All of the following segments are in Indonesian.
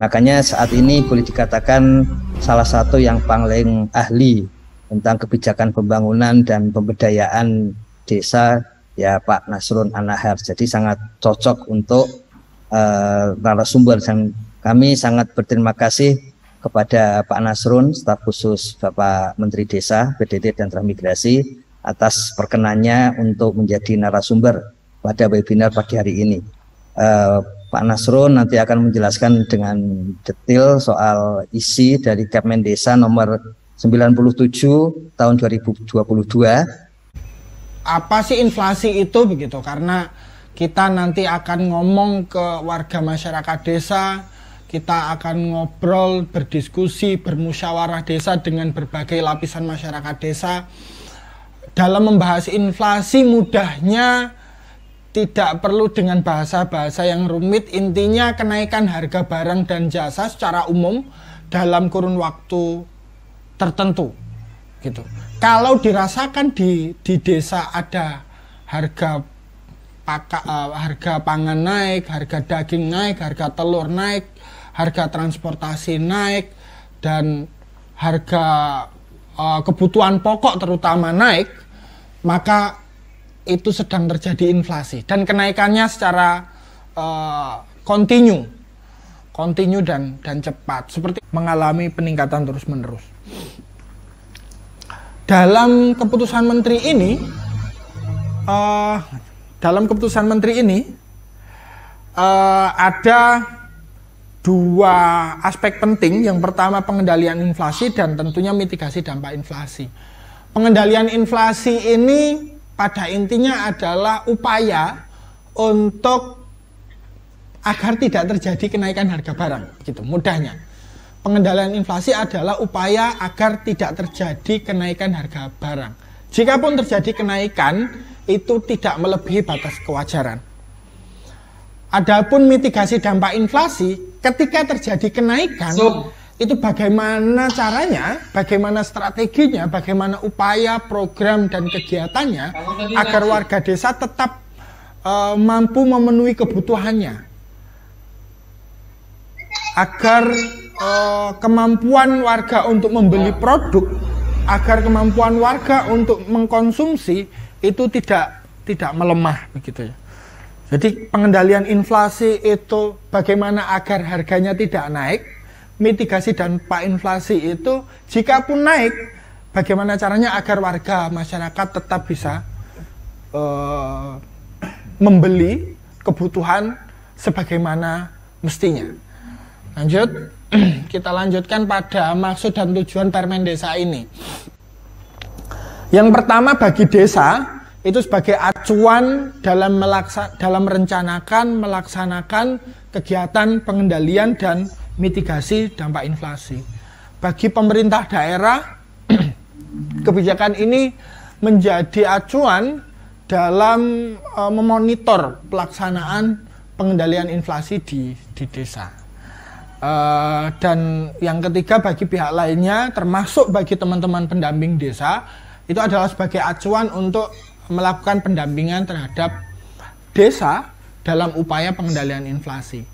Makanya saat ini boleh dikatakan salah satu yang paling ahli tentang kebijakan pembangunan dan pemberdayaan desa ya Pak Nasrun An-Nahar. Jadi sangat cocok untuk narasumber, dan kami sangat berterima kasih kepada Pak Nasrun, staf khusus Bapak Menteri Desa, PDT dan Transmigrasi atas perkenannya untuk menjadi narasumber pada webinar pagi hari ini. Pak Nasrun nanti akan menjelaskan dengan detail soal isi dari Kepmen Desa nomor 97 tahun 2022. Apa sih inflasi itu begitu? Karena kita nanti akan ngomong ke warga masyarakat desa, kita akan ngobrol, berdiskusi, bermusyawarah desa dengan berbagai lapisan masyarakat desa. Dalam membahas inflasi mudahnya tidak perlu dengan bahasa-bahasa yang rumit, intinya kenaikan harga barang dan jasa secara umum dalam kurun waktu tertentu gitu. Kalau dirasakan di desa ada harga pangan naik, harga daging naik, harga telur naik, harga transportasi naik, dan harga kebutuhan pokok terutama naik, maka itu sedang terjadi inflasi, dan kenaikannya secara kontinu dan cepat, seperti mengalami peningkatan terus-menerus. Dalam keputusan menteri ini, ada dua aspek penting. Yang pertama pengendalian inflasi dan tentunya mitigasi dampak inflasi. Pengendalian inflasi ini pada intinya adalah upaya untuk agar tidak terjadi kenaikan harga barang, gitu mudahnya. Pengendalian inflasi adalah upaya agar tidak terjadi kenaikan harga barang. Jikapun terjadi kenaikan, itu tidak melebihi batas kewajaran. Adapun mitigasi dampak inflasi, ketika terjadi kenaikan, itu bagaimana caranya, bagaimana strateginya, bagaimana upaya, program, dan kegiatannya agar warga desa tetap mampu memenuhi kebutuhannya, agar kemampuan warga untuk membeli produk, agar kemampuan warga untuk mengkonsumsi itu tidak melemah begitu ya. Jadi pengendalian inflasi itu bagaimana agar harganya tidak naik. Mitigasi dampak inflasi itu jika pun naik, bagaimana caranya agar warga masyarakat tetap bisa membeli kebutuhan sebagaimana mestinya. Lanjut, kita lanjutkan pada maksud dan tujuan Permen Desa ini. Yang pertama, bagi desa itu sebagai acuan dalam melaksanakan kegiatan pengendalian dan mitigasi dampak inflasi. Bagi pemerintah daerah, kebijakan ini menjadi acuan dalam memonitor pelaksanaan pengendalian inflasi di desa. Dan yang ketiga, bagi pihak lainnya, termasuk bagi teman-teman pendamping desa, itu adalah sebagai acuan untuk melakukan pendampingan terhadap desa dalam upaya pengendalian inflasi.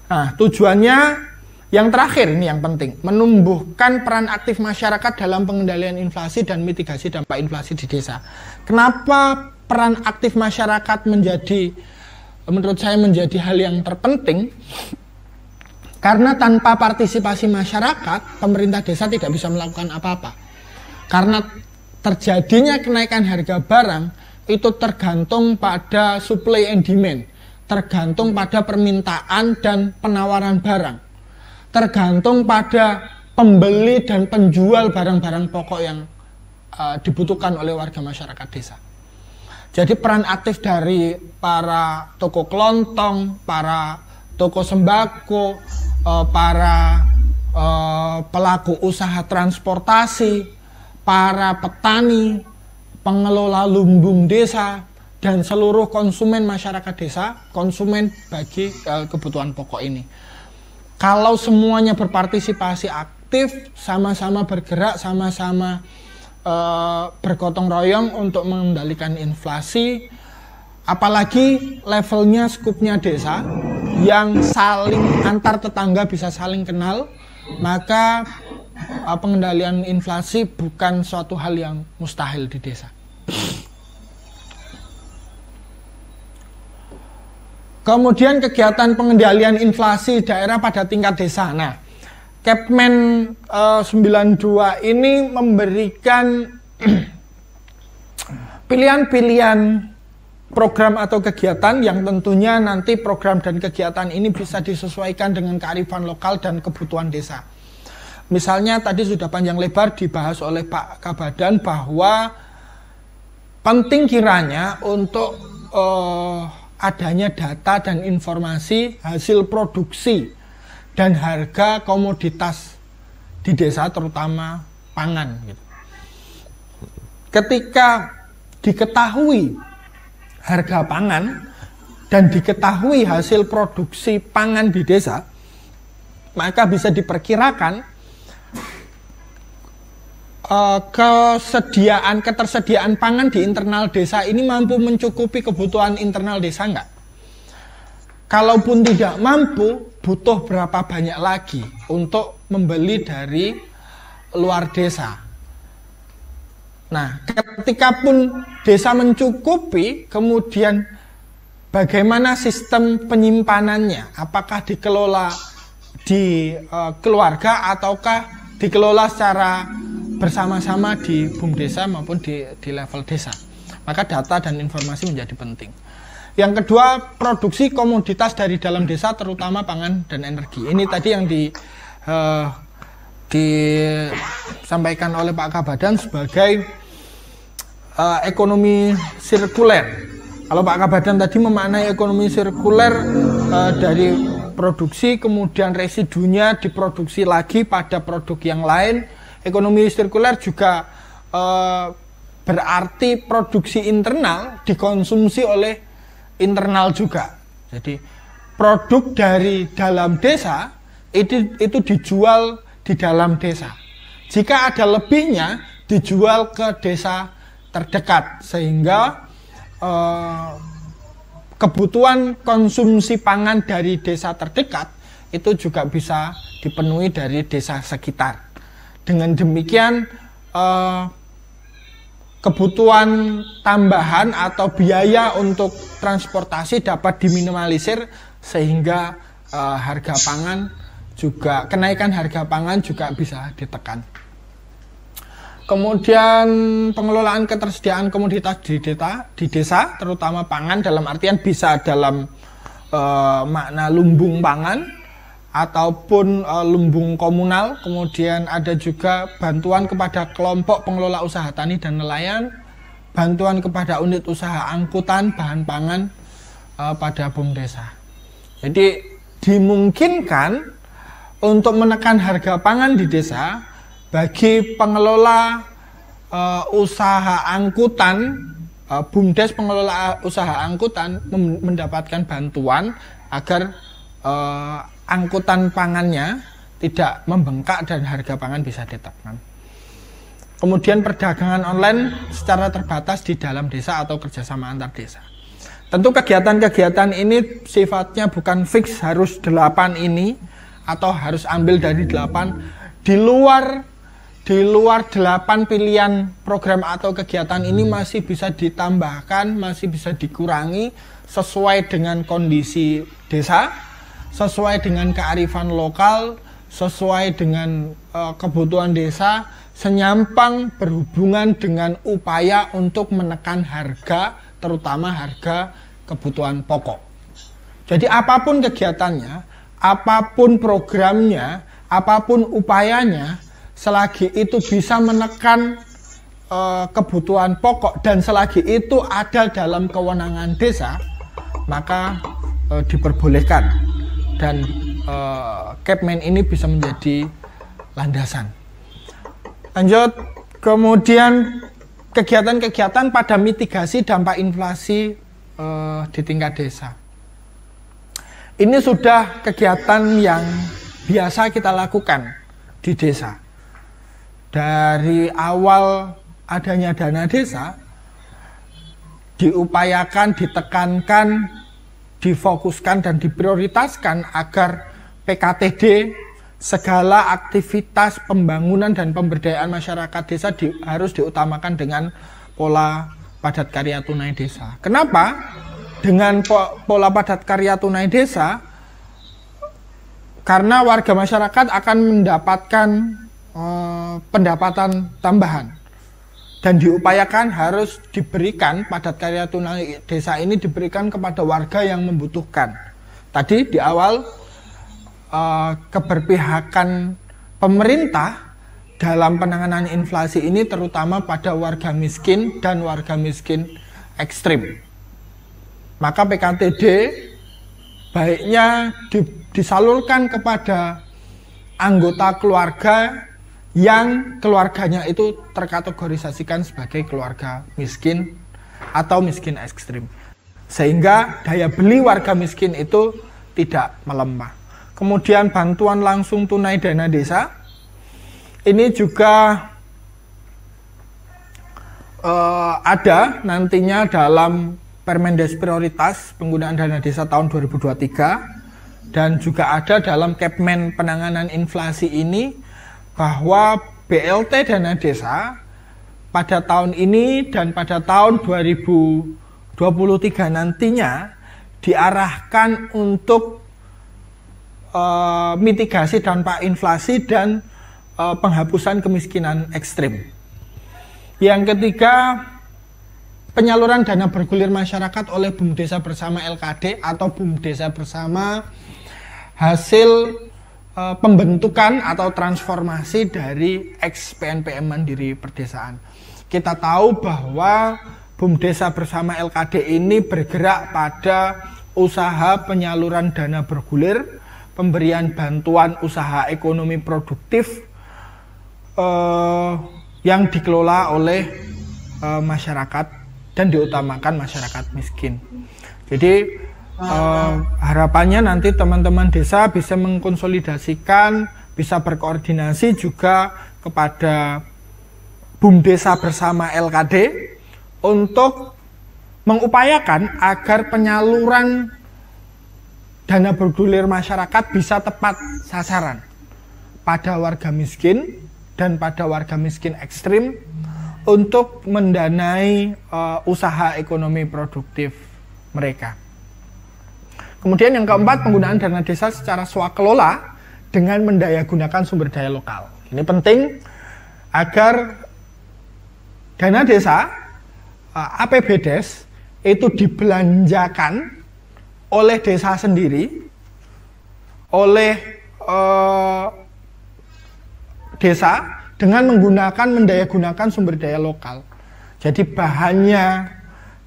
Nah, tujuannya yang terakhir ini yang penting, menumbuhkan peran aktif masyarakat dalam pengendalian inflasi dan mitigasi dampak inflasi di desa. Kenapa peran aktif masyarakat menurut saya menjadi hal yang terpenting? Karena tanpa partisipasi masyarakat, pemerintah desa tidak bisa melakukan apa-apa. Karena terjadinya kenaikan harga barang itu tergantung pada supply and demand, tergantung pada permintaan dan penawaran barang, tergantung pada pembeli dan penjual barang-barang pokok yang dibutuhkan oleh warga masyarakat desa. Jadi peran aktif dari para toko kelontong, para toko sembako, para pelaku usaha transportasi, para petani, pengelola lumbung desa, dan seluruh konsumen masyarakat desa, konsumen bagi kebutuhan pokok ini. Kalau semuanya berpartisipasi aktif, sama-sama bergerak, sama-sama bergotong royong untuk mengendalikan inflasi, apalagi levelnya, skupnya desa, yang saling antar tetangga bisa saling kenal, maka pengendalian inflasi bukan suatu hal yang mustahil di desa. Kemudian kegiatan pengendalian inflasi daerah pada tingkat desa. Nah, Kepmen 92 ini memberikan pilihan-pilihan program atau kegiatan yang tentunya nanti program dan kegiatan ini bisa disesuaikan dengan kearifan lokal dan kebutuhan desa. Misalnya tadi sudah panjang lebar dibahas oleh Pak Kabadan bahwa penting kiranya untuk adanya data dan informasi hasil produksi dan harga komoditas di desa, terutama pangan. Ketika diketahui harga pangan dan diketahui hasil produksi pangan di desa, maka bisa diperkirakan ketersediaan pangan di internal desa ini mampu mencukupi kebutuhan internal desa enggak? Kalaupun tidak mampu, butuh berapa banyak lagi untuk membeli dari luar desa. Nah, ketika pun desa mencukupi, kemudian bagaimana sistem penyimpanannya? Apakah dikelola di keluarga ataukah dikelola secara bersama-sama di BUMDesa maupun di level desa? Maka data dan informasi menjadi penting. Yang kedua, produksi komoditas dari dalam desa, terutama pangan dan energi. Ini tadi yang disampaikan oleh Pak Kabadan sebagai ekonomi sirkuler. Kalau Pak Kabadan tadi memaknai ekonomi sirkuler dari produksi kemudian residunya diproduksi lagi pada produk yang lain. Ekonomi sirkuler juga berarti produksi internal dikonsumsi oleh internal juga. Jadi produk dari dalam desa itu dijual di dalam desa. Jika ada lebihnya dijual ke desa terdekat, sehingga kebutuhan konsumsi pangan dari desa terdekat itu juga bisa dipenuhi dari desa sekitar. Dengan demikian kebutuhan tambahan atau biaya untuk transportasi dapat diminimalisir, sehingga harga pangan juga, kenaikan harga pangan juga bisa ditekan. Kemudian pengelolaan ketersediaan komoditas di desa, terutama pangan, dalam artian bisa dalam makna lumbung pangan ataupun lumbung komunal. Kemudian ada juga bantuan kepada kelompok pengelola usaha tani dan nelayan, bantuan kepada unit usaha angkutan bahan pangan pada BUMDesa. Jadi dimungkinkan untuk menekan harga pangan di desa bagi pengelola usaha angkutan. BUMDes pengelola usaha angkutan mendapatkan bantuan agar angkutan pangannya tidak membengkak dan harga pangan bisa ditekan. Kemudian perdagangan online secara terbatas di dalam desa atau kerjasama antar desa. Tentu kegiatan-kegiatan ini sifatnya bukan fix harus 8 ini atau harus ambil dari 8. Di luar 8 pilihan program atau kegiatan ini masih bisa ditambahkan, masih bisa dikurangi sesuai dengan kondisi desa, sesuai dengan kearifan lokal, sesuai dengan kebutuhan desa, senyampang berhubungan dengan upaya untuk menekan harga, terutama harga kebutuhan pokok. Jadi apapun kegiatannya, apapun programnya, apapun upayanya, selagi itu bisa menekan kebutuhan pokok dan selagi itu ada dalam kewenangan desa, maka diperbolehkan. Dan Kepmen ini bisa menjadi landasan. Lanjut, kemudian kegiatan-kegiatan pada mitigasi dampak inflasi di tingkat desa. Ini sudah kegiatan yang biasa kita lakukan di desa. Dari awal adanya dana desa, diupayakan, ditekankan difokuskan dan diprioritaskan agar PKTD segala aktivitas pembangunan dan pemberdayaan masyarakat desa harus diutamakan dengan pola padat karya tunai desa. Kenapa? Dengan pola padat karya tunai desa, karena warga masyarakat akan mendapatkan pendapatan tambahan dan diupayakan harus diberikan padat karya tunai desa ini diberikan kepada warga yang membutuhkan. Tadi di awal keberpihakan pemerintah dalam penanganan inflasi ini terutama pada warga miskin dan warga miskin ekstrim. Maka PKTD baiknya disalurkan kepada anggota keluarga yang keluarganya itu terkategorisasikan sebagai keluarga miskin atau miskin ekstrim, sehingga daya beli warga miskin itu tidak melemah. Kemudian bantuan langsung tunai dana desa ini juga ada nantinya dalam Permendes Prioritas Penggunaan Dana Desa tahun 2023, dan juga ada dalam Kepmen Penanganan Inflasi ini bahwa BLT dana desa pada tahun ini dan pada tahun 2023 nantinya diarahkan untuk mitigasi dampak inflasi dan penghapusan kemiskinan ekstrim. Yang ketiga, penyaluran dana bergulir masyarakat oleh BUMDesa Bersama LKD atau BUMDesa Bersama hasil pembentukan atau transformasi dari ex-PNPM Mandiri Perdesaan. Kita tahu bahwa BUMDesa Bersama LKD ini bergerak pada usaha penyaluran dana bergulir, pemberian bantuan usaha ekonomi produktif yang dikelola oleh masyarakat dan diutamakan masyarakat miskin. Jadi harapannya nanti teman-teman desa bisa mengkonsolidasikan, bisa berkoordinasi juga kepada BUMDesa Bersama LKD untuk mengupayakan agar penyaluran dana bergulir masyarakat bisa tepat sasaran pada warga miskin dan pada warga miskin ekstrim untuk mendanai usaha ekonomi produktif mereka. Kemudian yang keempat, penggunaan dana desa secara swakelola dengan mendayagunakan sumber daya lokal. Ini penting agar dana desa APBDes itu dibelanjakan oleh desa sendiri, oleh desa dengan mendayagunakan sumber daya lokal. Jadi bahannya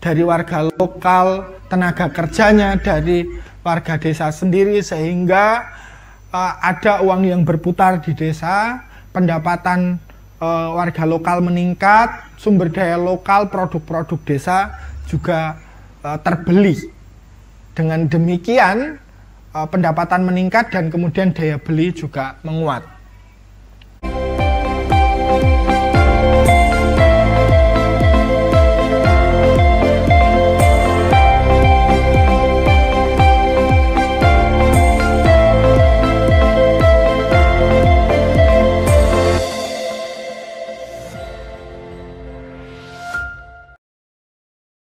dari warga lokal, tenaga kerjanya dari warga desa sendiri, sehingga ada uang yang berputar di desa, pendapatan warga lokal meningkat, sumber daya lokal, produk-produk desa juga terbeli. Dengan demikian pendapatan meningkat dan kemudian daya beli juga menguat.